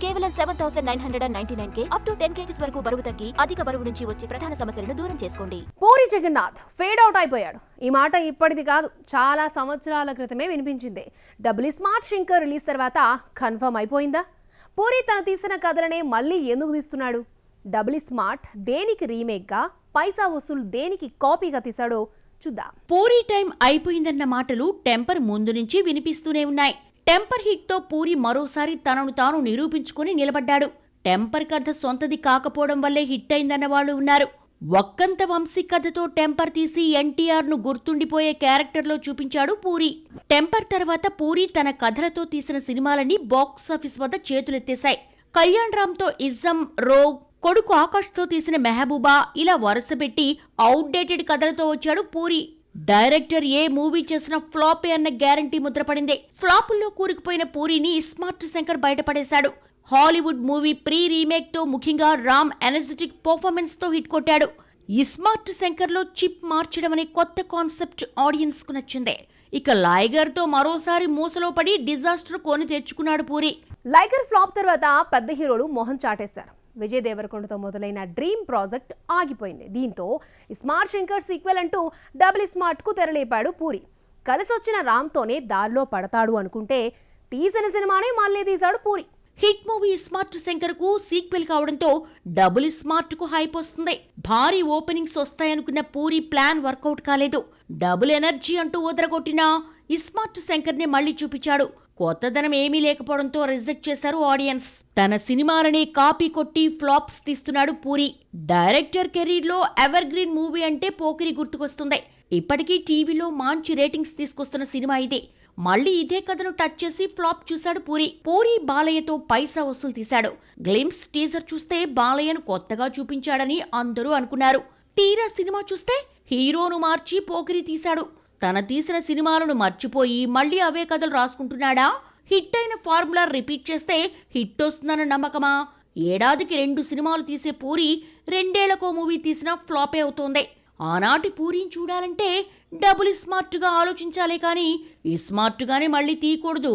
కేవలం 7,999K up to 10 kgs వరకు బరువు తగ్గి అధిక బరువు నుంచి వచ్చే ప్రధాన సమస్యలను దూరం చేసుకోండి. పూరి జగన్నాథ్ ఫేడ్ అవుట్ అయిపోయాడు. ఈ మాట ఇప్పటిది కాదు, చాలా సంవత్సరాల క్రితమే వినిపించింది. డబుల్ స్మార్ట్ శంకర్ రిలీజ్ తర్వాత కన్ఫర్మ్ అయిపోయిందా? పూరి తను తీసిన కథలనే మళ్ళీ ఎందుకు తీస్తున్నాడు? డబుల్ స్మార్ట్ దేనికి రీమేక్గా, పైసా వసూలు దేనికి కాపీగా తీశాడో చూద్దాం. పూరి టైం అయిపోయిందన్న మాటలు టెంపర్ ముందు నుంచి వినిపిస్తూనే ఉన్నాయి. టెంపర్ హిట్ తో పూరి మరోసారి తనను తాను నిరూపించుకుని నిలబడ్డాడు. టెంపర్ కథ సొంతది కాకపోవడం వల్లే హిట్ అయిందన్న వాళ్ళు ఉన్నారు. ఒక్కంత వంశీ కథతో టెంపర్ తీసి ఎన్టీఆర్ ను గుర్తుండిపోయే క్యారెక్టర్లో చూపించాడు పూరి. టెంపర్ తర్వాత పూరి తన కథలతో తీసిన సినిమాలన్నీ బాక్సాఫీస్ వద్ద చేతులెత్తేశాయి. కళ్యాణ్ రామ్ తో ఇజ్జం, రోగ్, కొడుకు ఆకాష్ తో తీసిన మెహబూబా ఇలా వరుసపెట్టి అవుట్డేటెడ్ కథలతో వచ్చాడు పూరి. డైరెక్టర్ ఏ మూవీ చేసిన ఫ్లాపే అన్న గ్యారంటీ ముద్రపడింది. ఫ్లాపుల్లో కూరుకుపోయిన పూరిని స్మార్ట్ శంకర్ బయటపడేశాడు. హాలీవుడ్ మూవీ ప్రీ రీమేక్ తో ముఖ్యంగా రామ్ ఎనర్జెటిక్ పర్ఫార్మెన్స్ తో హిట్ కొట్టాడు. ఈ స్మార్ట్ శంకర్ లో చిప్ మార్చడం అనే కొత్త కాన్సెప్ట్ ఆడియన్స్ కు నచ్చింది. ఇక లైగర్ తో మరోసారి మూసలో పడి డిజాస్టర్ కొని తెచ్చుకున్నాడు పూరి. లైగర్ ఫ్లాప్ తర్వాత పెద్ద హీరోలు మొహం చాటేశారు. విజయ్ దేవరకొండతో మొదలైన డ్రీమ్ ప్రాజెక్ట్ ఆగిపోయింది. దీంతో స్మార్ట్ శంకర్ సీక్వెల్ అంటూ డబుల్ స్మార్ట్ కు తెరలేపాడు పూరి. కలిసొచ్చిన రామ్తోనే దారిలో పడతాడు అనుకుంటే తీసిన సినిమానే మళ్ళీ తీశాడు puri. Hit movie smart Shankar కు సీక్వెల్ కావడంతో డబుల్ స్మార్ట్ కు హైప్ వస్తుంది. భారీ ఓపెనింగ్స్ వస్తాయనుకున్న పూరి ప్లాన్ వర్కౌట్ కాలేదు. డబుల్ ఎనర్జీ అంటూ వదరగొట్టిన ఈ స్మార్ట్ శంకర్ ని మళ్లీ చూపించాడు. కొత్తదనం ఏమీ లేకపోవడంతో రిజెక్ట్ చేశారు ఆడియన్స్. తన సినిమాలని కాపీ కొట్టి ఫ్లాప్స్ తీస్తున్నాడు పూరి. డైరెక్టర్ కెరీర్ లో ఎవర్ గ్రీన్ మూవీ అంటే పోకిరి గుర్తుకొస్తుంది. ఇప్పటికీ టీవీలో మంచి రేటింగ్స్ తీసుకొస్తున్న సినిమా ఇదే. మళ్లీ ఇదే కథను టచ్ చేసి ఫ్లాప్ చూశాడు పూరి. పూరి బాలయ్యతో పైసా వసూలు తీశాడు. గ్లిమ్స్ టీజర్ చూస్తే బాలయ్యను కొత్తగా చూపించాడని అందరూ అనుకున్నారు. తీరా సినిమా చూస్తే హీరోను మార్చి పోకిరి తీశాడు. తన తీసిన సినిమాలను మర్చిపోయి మళ్లీ అవే కథలు రాసుకుంటున్నాడా? హిట్ అయిన ఫార్ములా రిపీట్ చేస్తే హిట్ వస్తుందన్న నమ్మకమా? ఏడాదికి 2 సినిమాలు తీసే పూరి 2 ఏళ్లకో మూవీ తీసినా ఫ్లాపే అవుతోంది. ఆనాటి పూరిని చూడాలంటే డబుల్ స్మార్ట్ గా ఆలోచించాలే కానీ ఈ స్మార్ట్ గానే మళ్లీ తీయకూడదు.